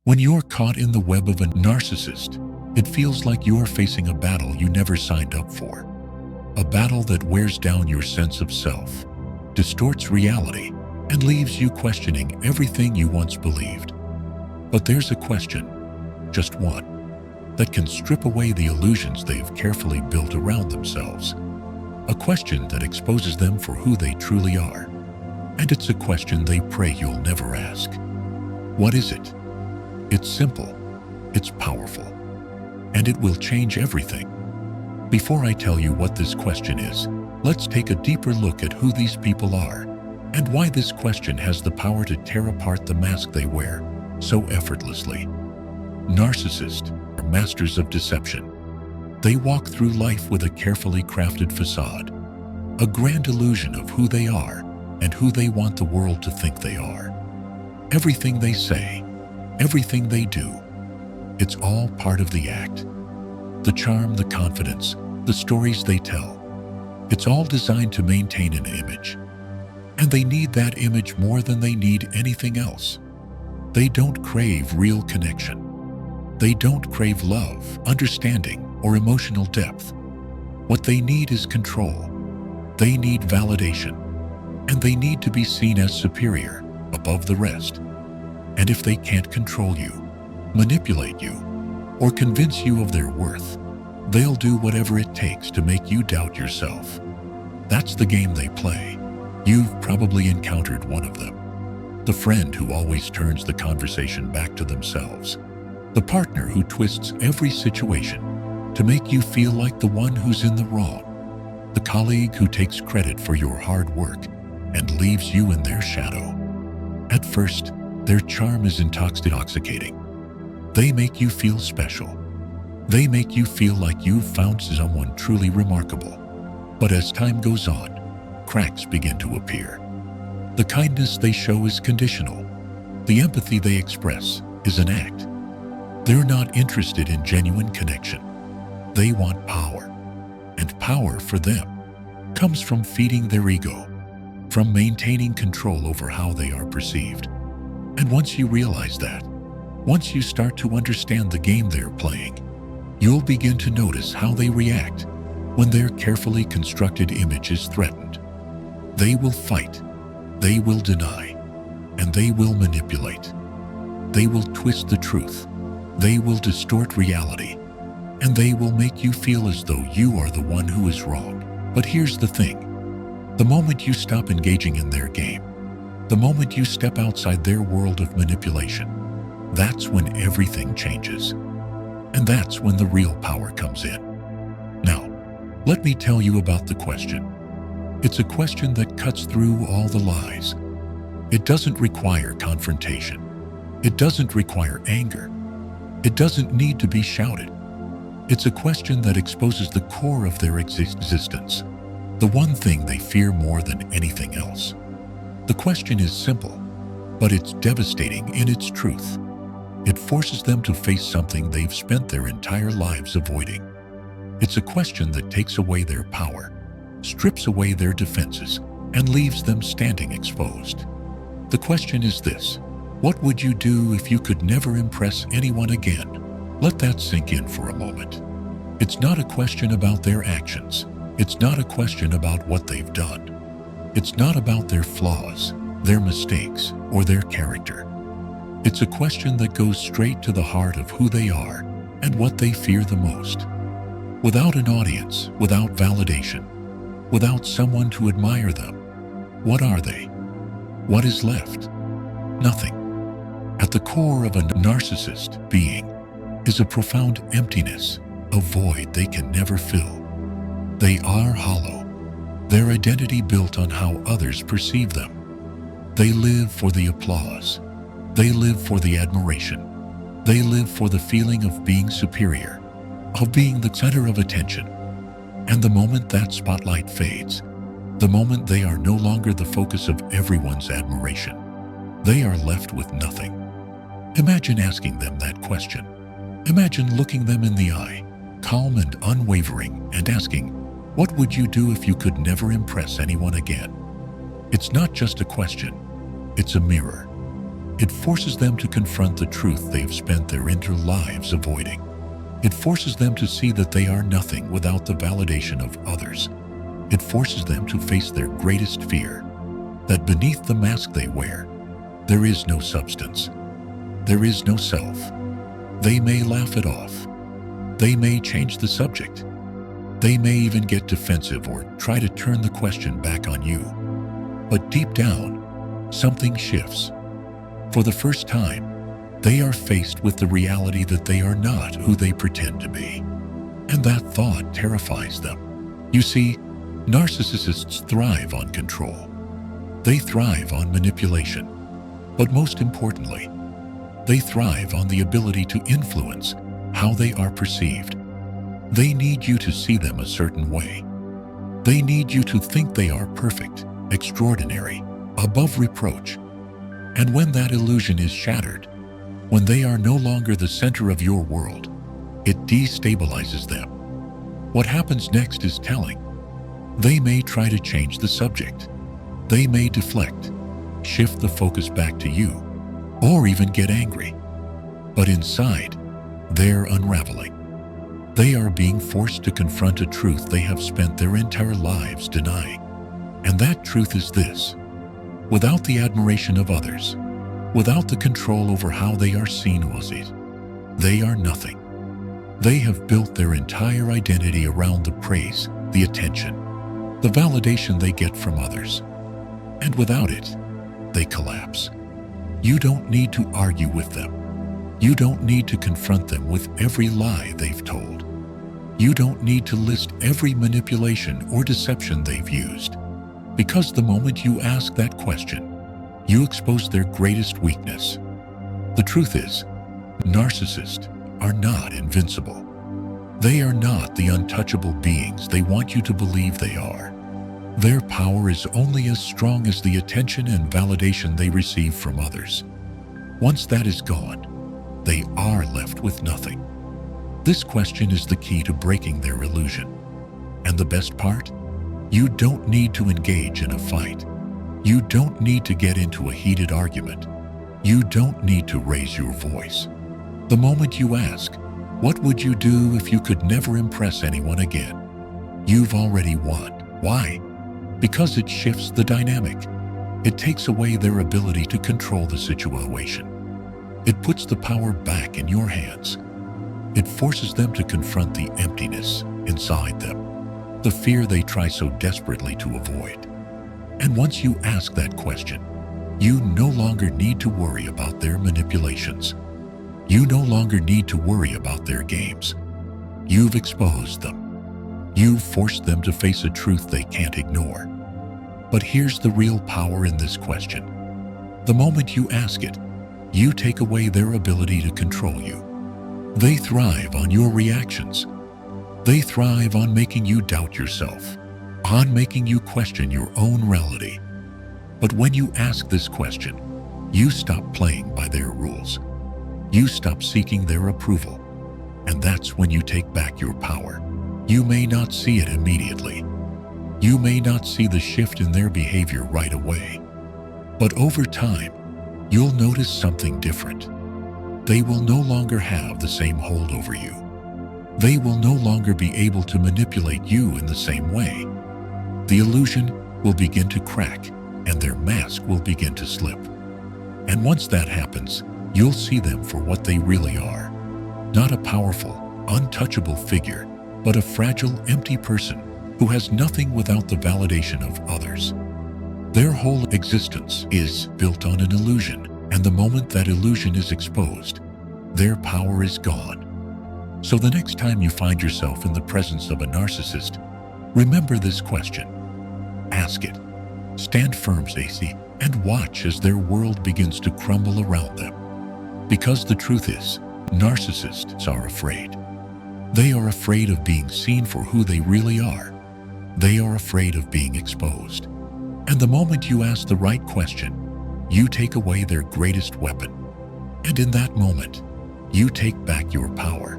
When you're caught in the web of a narcissist, it feels like you're facing a battle you never signed up for. A battle that wears down your sense of self, distorts reality, and leaves you questioning everything you once believed. But there's a question, just one, that can strip away the illusions they've carefully built around themselves. A question that exposes them for who they truly are. And it's a question they pray you'll never ask. What is it? It's simple, it's powerful, and it will change everything. Before I tell you what this question is, let's take a deeper look at who these people are and why this question has the power to tear apart the mask they wear so effortlessly. Narcissists are masters of deception. They walk through life with a carefully crafted facade, a grand illusion of who they are and who they want the world to think they are. Everything they say, everything they do, it's all part of the act. The charm, the confidence, the stories they tell, it's all designed to maintain an image. And they need that image more than they need anything else. They don't crave real connection. They don't crave love, understanding, or emotional depth. What they need is control. They need validation. And they need to be seen as superior, above the rest. And if they can't control you, manipulate you, or convince you of their worth, they'll do whatever it takes to make you doubt yourself. That's the game they play. You've probably encountered one of them. The friend who always turns the conversation back to themselves. The partner who twists every situation to make you feel like the one who's in the wrong. The colleague who takes credit for your hard work and leaves you in their shadow. At first, their charm is intoxicating. They make you feel special. They make you feel like you've found someone truly remarkable. But as time goes on, cracks begin to appear. The kindness they show is conditional. The empathy they express is an act. They're not interested in genuine connection. They want power. And power for them comes from feeding their ego, from maintaining control over how they are perceived. And once you realize that, once you start to understand the game they're playing, you'll begin to notice how they react when their carefully constructed image is threatened. They will fight, they will deny, and they will manipulate. They will twist the truth, they will distort reality, and they will make you feel as though you are the one who is wrong. But here's the thing. The moment you stop engaging in their game, the moment you step outside their world of manipulation, that's when everything changes. And that's when the real power comes in. Now, let me tell you about the question. It's a question that cuts through all the lies. It doesn't require confrontation. It doesn't require anger. It doesn't need to be shouted. It's a question that exposes the core of their existence, the one thing they fear more than anything else. The question is simple, but it's devastating in its truth. It forces them to face something they've spent their entire lives avoiding. It's a question that takes away their power, strips away their defenses, and leaves them standing exposed. The question is this: what would you do if you could never impress anyone again? Let that sink in for a moment. It's not a question about their actions. It's not a question about what they've done. It's not about their flaws, their mistakes, or their character. It's a question that goes straight to the heart of who they are and what they fear the most. Without an audience, without validation, without someone to admire them, what are they? What is left? Nothing. At the core of a narcissist being is a profound emptiness, a void they can never fill. They are hollow, their identity built on how others perceive them. They live for the applause. They live for the admiration. They live for the feeling of being superior, of being the center of attention. And the moment that spotlight fades, the moment they are no longer the focus of everyone's admiration, they are left with nothing. Imagine asking them that question. Imagine looking them in the eye, calm and unwavering, and asking, what would you do if you could never impress anyone again? It's not just a question, it's a mirror. It forces them to confront the truth they've spent their entire lives avoiding. It forces them to see that they are nothing without the validation of others. It forces them to face their greatest fear, that beneath the mask they wear, there is no substance. There is no self. They may laugh it off. They may change the subject. They may even get defensive or try to turn the question back on you. But deep down, something shifts. For the first time, they are faced with the reality that they are not who they pretend to be. And that thought terrifies them. You see, narcissists thrive on control. They thrive on manipulation. But most importantly, they thrive on the ability to influence how they are perceived. They need you to see them a certain way. They need you to think they are perfect, extraordinary, above reproach. And when that illusion is shattered, when they are no longer the center of your world, it destabilizes them. What happens next is telling. They may try to change the subject. They may deflect, shift the focus back to you, or even get angry. But inside, they're unraveling. They are being forced to confront a truth they have spent their entire lives denying. And that truth is this: without the admiration of others, without the control over how they are seen, they are nothing. They have built their entire identity around the praise, the attention, the validation they get from others. And without it, they collapse. You don't need to argue with them. You don't need to confront them with every lie they've told. You don't need to list every manipulation or deception they've used. Because the moment you ask that question, you expose their greatest weakness. The truth is, narcissists are not invincible. They are not the untouchable beings they want you to believe they are. Their power is only as strong as the attention and validation they receive from others. Once that is gone, they are left with nothing. This question is the key to breaking their illusion. And the best part? You don't need to engage in a fight. You don't need to get into a heated argument. You don't need to raise your voice. The moment you ask, "What would you do if you could never impress anyone again?" you've already won. Why? Because it shifts the dynamic. It takes away their ability to control the situation. It puts the power back in your hands. It forces them to confront the emptiness inside them, the fear they try so desperately to avoid. And once you ask that question, you no longer need to worry about their manipulations. You no longer need to worry about their games. You've exposed them. You've forced them to face a truth they can't ignore. But here's the real power in this question. The moment you ask it, you take away their ability to control you. They thrive on your reactions. They thrive on making you doubt yourself, on making you question your own reality. But when you ask this question, you stop playing by their rules. You stop seeking their approval. And that's when you take back your power. You may not see it immediately. You may not see the shift in their behavior right away. But over time, you'll notice something different. They will no longer have the same hold over you. They will no longer be able to manipulate you in the same way. The illusion will begin to crack, and their mask will begin to slip. And once that happens, you'll see them for what they really are. Not a powerful, untouchable figure, but a fragile, empty person who has nothing without the validation of others. Their whole existence is built on an illusion, and the moment that illusion is exposed, their power is gone. So the next time you find yourself in the presence of a narcissist, remember this question. Ask it. Stand firm, Stacy, and watch as their world begins to crumble around them. Because the truth is, narcissists are afraid. They are afraid of being seen for who they really are. They are afraid of being exposed. And the moment you ask the right question, you take away their greatest weapon. And in that moment, you take back your power.